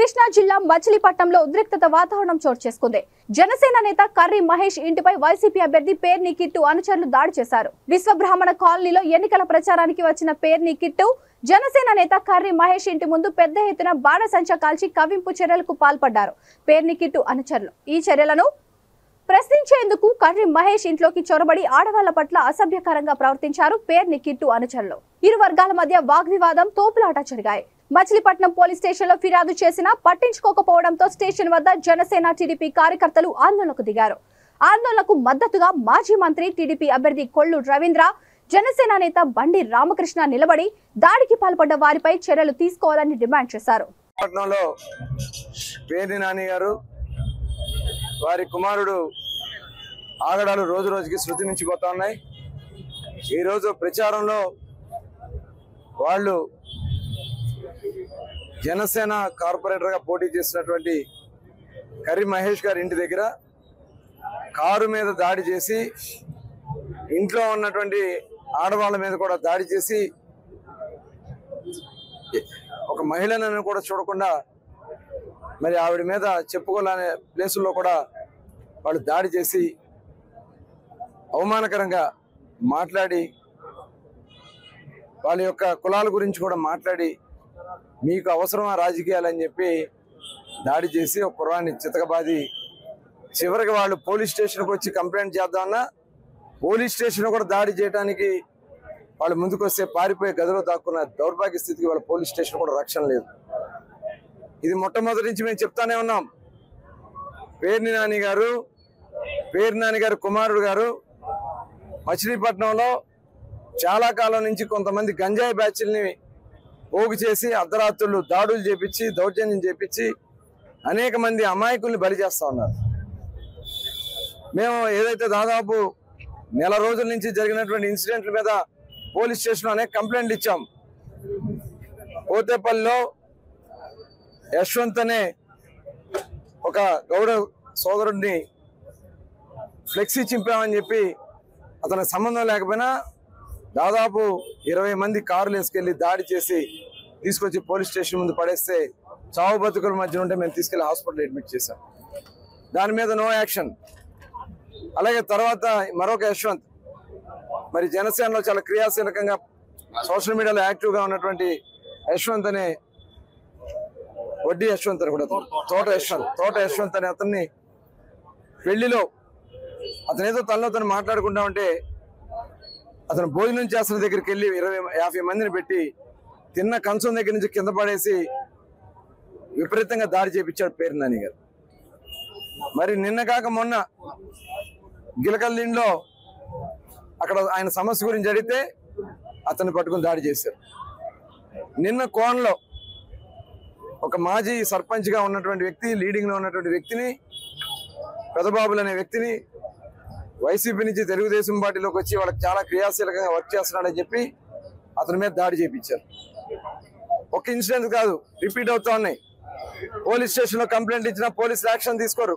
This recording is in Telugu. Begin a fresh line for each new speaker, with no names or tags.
కృష్ణా జిల్లా మచిలీపట్నంలో ఉద్రిక్తత వాతావరణం చోటు చేసుకుంది. జనసేన నేత కర్రి మహేష్ ఇంటిపై వైసీపీ అభ్యర్థి పేర్ని కిట్టు అనుచరులు దాడి చేశారు. విశ్వబ్రాహ్మణ కాలనీలో ఎన్నికల ప్రచారానికి వచ్చిన పేర్ని కిట్టు జనసేన నేత కర్రి మహేష్ ఇంటి ముందు పెద్ద ఎత్తున బాణసంచా కాల్చి కవ్వింపు చర్యలకు పాల్పడ్డారు. పేర్ని కిట్టు అనుచరులు ఈ చర్యలను ప్రశ్నించేందుకు కర్రి మహేష్ ఇంట్లోకి చొరబడి ఆడవాళ్ల పట్ల అసభ్యకరంగా ప్రవర్తించారు. పేర్ని కిట్టు అనుచరులు ఇరు వర్గాల మధ్య వాగ్వివాదం, తోపులాట జరిగాయి. మచిలీపట్నం పోలీస్ స్టేషన్ లో ఫిర్యాదు చేసినా పట్టించుకోకపోవడంతో స్టేషన్ వద్ద జనసేన టీడీపీ కార్యకర్తలు ఆందోళనకు దిగారు. ఆందోళనకు మద్దతుగా మాజీ మంత్రి టీడీపీ అభ్యర్థి కొల్లు రవీంద్ర, జనసేన నేత బండి రామకృష్ణ నిలబడి దాడికి పాల్పడ్డ వారిపై చర్యలు తీసుకోవాలని డిమాండ్ చేశారు.
వారి కుమారుడు ఆగడాలు రోజు రోజుకి శృతి మించిపోతా ఉన్నాయి. ఈరోజు ప్రచారంలో వాళ్ళు జనసేన కార్పొరేటర్గా పోటీ చేసినటువంటి కర్రి మహేష్ గారి ఇంటి దగ్గర కారు మీద దాడి చేసి, ఇంట్లో ఉన్నటువంటి ఆడవాళ్ళ మీద కూడా దాడి చేసి, ఒక మహిళలను కూడా చూడకుండా మరి ఆవిడ మీద చెప్పుకోలేని ప్లేసుల్లో కూడా వాళ్ళు దాడి చేసి అవమానకరంగా మాట్లాడి, వాళ్ళ యొక్క కులాల గురించి కూడా మాట్లాడి, మీకు అవసరమా రాజకీయాలని చెప్పి దాడి చేసి ఒక కుర్రాన్ని చితకబాది చివరికి వాళ్ళు పోలీస్ స్టేషన్కి వచ్చి కంప్లైంట్ చేద్దామన్నా పోలీస్ స్టేషన్ కూడా దాడి చేయడానికి వాళ్ళు ముందుకు వస్తే పారిపోయే గదిలో దాక్కున్న దౌర్భాగ్య స్థితికి వాళ్ళ పోలీస్ స్టేషన్ కూడా రక్షణ లేదు. ఇది మొట్టమొదటి నుంచి మేము చెప్తానే ఉన్నాం. పేర్ని నాని గారు కుమారుడు గారు మచిలీపట్నంలో చాలా కాలం నుంచి కొంతమంది గంజాయి బ్యాచ్ల్ని పోగు చేసి అర్ధరాత్రులు దాడులు చేపించి, దౌర్జన్యం చేపించి అనేక మంది అమాయకుల్ని బలి చేస్తా ఉన్నారు. మేము ఏదైతే దాదాపు నెల రోజుల నుంచి జరిగినటువంటి ఇన్సిడెంట్ల మీద పోలీస్ స్టేషన్లో అనేక కంప్లైంట్లు ఇచ్చాం. కోతేపల్లిలో యశ్వంత్ అనే ఒక గౌడ సోదరుడిని ఫ్లెక్సీ చింపామని చెప్పి అతనికి సంబంధం లేకపోయినా దాదాపు 20 మంది కారులు వేసుకెళ్ళి దాడి చేసి తీసుకొచ్చి పోలీస్ స్టేషన్ ముందు పడేస్తే చావు బతుకుల మధ్య ఉంటే మేము తీసుకెళ్లి హాస్పిటల్ అడ్మిట్ చేశాం. దాని మీద నో యాక్షన్. అలాగే తర్వాత మరొక యశ్వంత్, మరి జనసేనలో చాలా క్రియాశీలకంగా సోషల్ మీడియాలో యాక్టివ్గా ఉన్నటువంటి యశ్వంత్ అనే వడ్డీ యశ్వంత్ అని కూడా తోట యశ్వంత్ అనే అతన్ని పెళ్లిలో అతనేదో తనలో తను మాట్లాడుకుంటా ఉంటే అతను భోజనం చేస్తున్న దగ్గరికి వెళ్ళి 20-50 మందిని పెట్టి తిన్న కంచం దగ్గర నుంచి కింద పడేసి విపరీతంగా దాడి చేపించాడు పేర్ని నాని గారు. మరి నిన్న కాక మొన్న గిలకల్లిలో అక్కడ ఆయన సమస్య గురించి అడిగితే అతన్ని పట్టుకుని దాడి చేశారు. నిన్న కోణలో ఒక మాజీ సర్పంచ్గా ఉన్నటువంటి వ్యక్తి, లీడింగ్లో ఉన్నటువంటి వ్యక్తిని, పెదబాబులు అనే వ్యక్తిని వైసీపీ నుంచి తెలుగుదేశం పార్టీలోకి వచ్చి వాళ్ళకి చాలా క్రియాశీలకంగా వర్క్ చేస్తున్నాడని చెప్పి అతని మీద దాడి చేయించారు. ఒక ఇన్సిడెంట్ కాదు, రిపీట్ అవుతా ఉన్నాయి. పోలీస్ స్టేషన్లో కంప్లైంట్ ఇచ్చినా పోలీసులు యాక్షన్ తీసుకోరు.